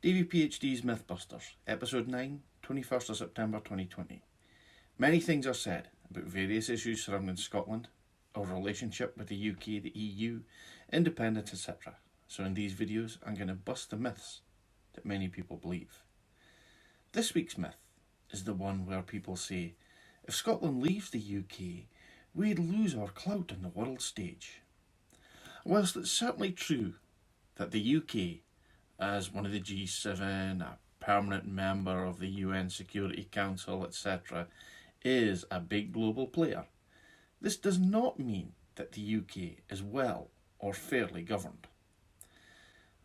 DaviePHD's Mythbusters, Episode 9, 21st of September 2020. Many things are said about various issues surrounding Scotland, our relationship with the UK, the EU, independence, etc. So in these videos, I'm going to bust the myths that many people believe. This week's myth is the one where people say, if Scotland leaves the UK, we'd lose our clout on the world stage. Whilst it's certainly true that the UK, as one of the G7, a permanent member of the UN Security Council, etc., is a big global player, this does not mean that the UK is well or fairly governed.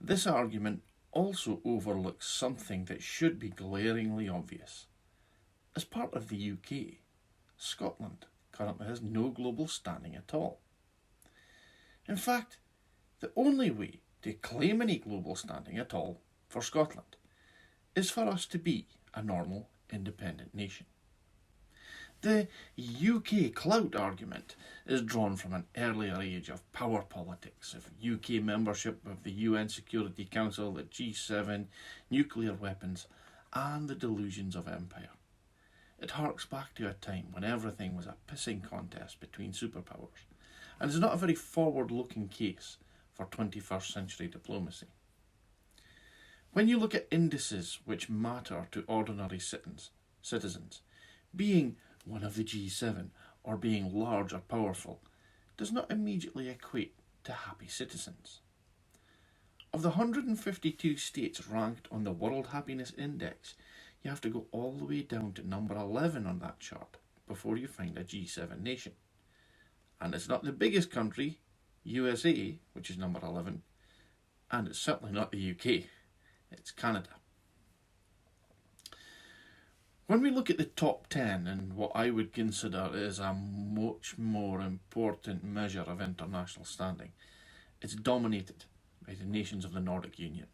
This argument also overlooks something that should be glaringly obvious. As part of the UK, Scotland currently has no global standing at all. In fact, the only way to claim any global standing at all for Scotland is for us to be a normal, independent nation. The UK clout argument is drawn from an earlier age of power politics, of UK membership of the UN Security Council, the G7, nuclear weapons, and the delusions of empire. It harks back to a time when everything was a pissing contest between superpowers, and is not a very forward-looking case for 21st century diplomacy. When you look at indices which matter to ordinary citizens, being one of the G7 or being large or powerful does not immediately equate to happy citizens. Of the 152 states ranked on the World Happiness Index, you have to go all the way down to number 11 on that chart before you find a G7 nation. And it's not the biggest country, USA, which is number 11, and it's certainly not the UK, it's Canada. When we look at the top 10 and what I would consider is a much more important measure of international standing, it's dominated by the nations of the Nordic Union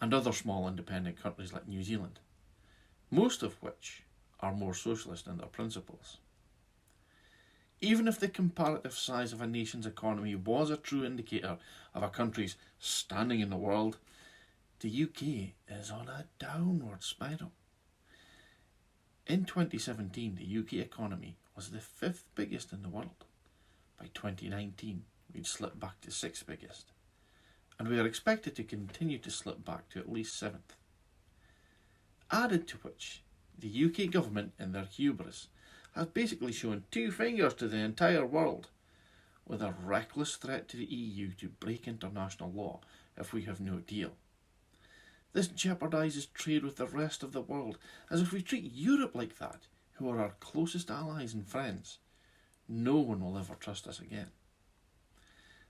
and other small independent countries like New Zealand, most of which are more socialist in their principles. Even if the comparative size of a nation's economy was a true indicator of a country's standing in the world, the UK is on a downward spiral. In 2017, the UK economy was the 5th biggest in the world. By 2019, we'd slipped back to 6th biggest, and we are expected to continue to slip back to at least 7th. Added to which, the UK government, in their hubris, has basically shown 2 fingers to the entire world, with a reckless threat to the EU to break international law if we have no deal. This jeopardises trade with the rest of the world, as if we treat Europe like that, who are our closest allies and friends, no one will ever trust us again.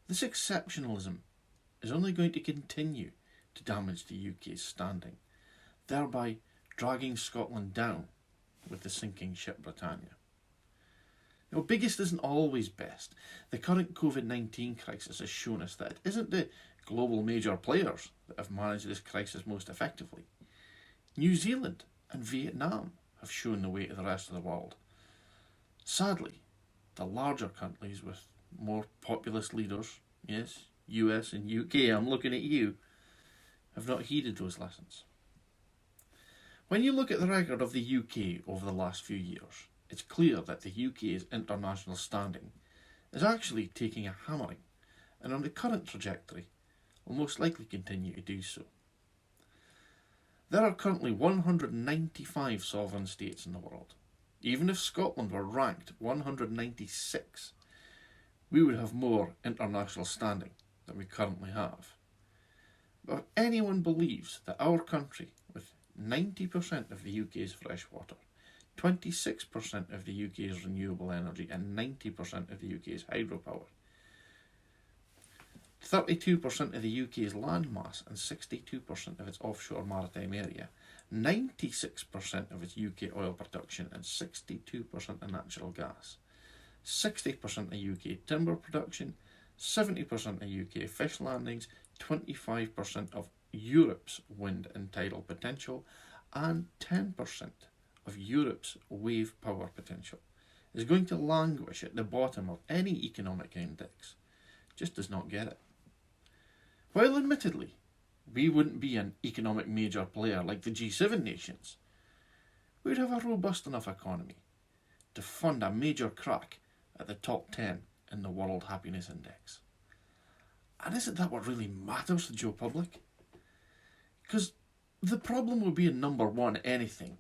This exceptionalism is only going to continue to damage the UK's standing, thereby dragging Scotland down with the sinking ship Britannia. Now, biggest isn't always best. The current COVID-19 crisis has shown us that it isn't the global major players that have managed this crisis most effectively. New Zealand and Vietnam have shown the way to the rest of the world. Sadly, the larger countries with more populist leaders, yes, US and UK, I'm looking at you, have not heeded those lessons. When you look at the record of the UK over the last few years, it's clear that the UK's international standing is actually taking a hammering, and on the current trajectory will most likely continue to do so. There are currently 195 sovereign states in the world. Even if Scotland were ranked 196, we would have more international standing than we currently have. But if anyone believes that our country, with 90% of the UK's fresh water, 26% of the UK's renewable energy and 90% of the UK's hydropower, 32% of the UK's land mass and 62% of its offshore maritime area, 96% of its UK oil production and 62% of natural gas, 60% of UK timber production, 70% of UK fish landings, 25% of Europe's wind and tidal potential, and 10% of Europe's wave power potential is going to languish at the bottom of any economic index. Just does not get it. While admittedly we wouldn't be an economic major player like the G7 nations. We'd have a robust enough economy to fund a major crack at the top 10 in the World Happiness Index. And isn't that what really matters to Joe Public? Because the problem with being number one at anything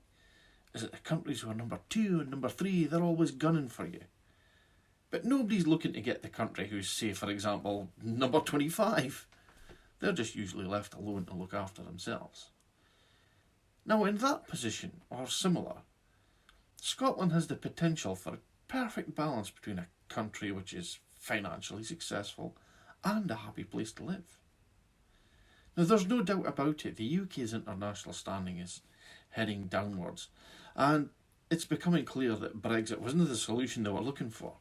is that the countries who are number 2 and number 3, they're always gunning for you. But nobody's looking to get the country who's, say, for example, number 25. They're just usually left alone to look after themselves. Now, in that position, or similar, Scotland has the potential for a perfect balance between a country which is financially successful and a happy place to live. Now, there's no doubt about it, the UK's international standing is heading downwards, and it's becoming clear that Brexit wasn't the solution they were looking for.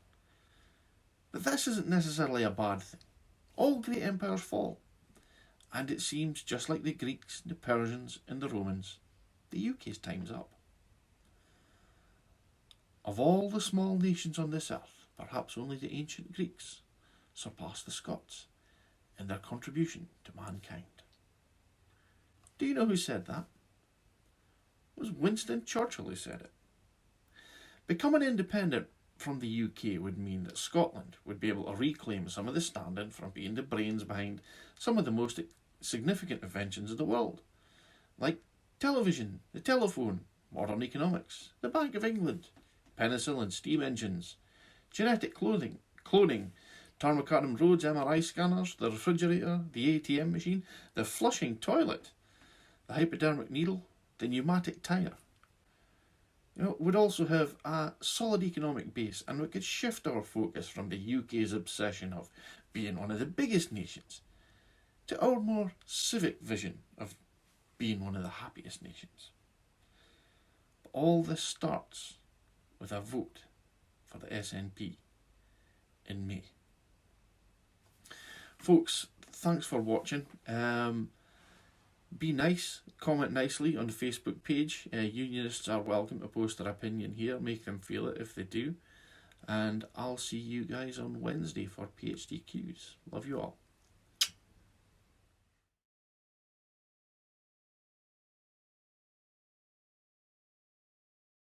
But this isn't necessarily a bad thing. All great empires fall, and it seems just like the Greeks, the Persians and the Romans, the UK's time's up. Of all the small nations on this earth, perhaps only the ancient Greeks surpassed the Scots in their contribution to mankind. Do you know who said that? It was Winston Churchill who said it. Becoming independent from the UK would mean that Scotland would be able to reclaim some of the standing from being the brains behind some of the most significant inventions of the world, like television, the telephone, modern economics, the Bank of England, penicillin, steam engines, genetic cloning, tarmac roads, MRI scanners, the refrigerator, the ATM machine, the flushing toilet, the hypodermic needle, the pneumatic tyre. We'd also have a solid economic base, and we could shift our focus from the UK's obsession of being one of the biggest nations to our more civic vision of being one of the happiest nations. But all this starts with a vote for the SNP in May. Folks, thanks for watching. Be nice, comment nicely on the Facebook page. Unionists are welcome to post their opinion here, make them feel it if they do. And I'll see you guys on Wednesday for PhD Qs. Love you all.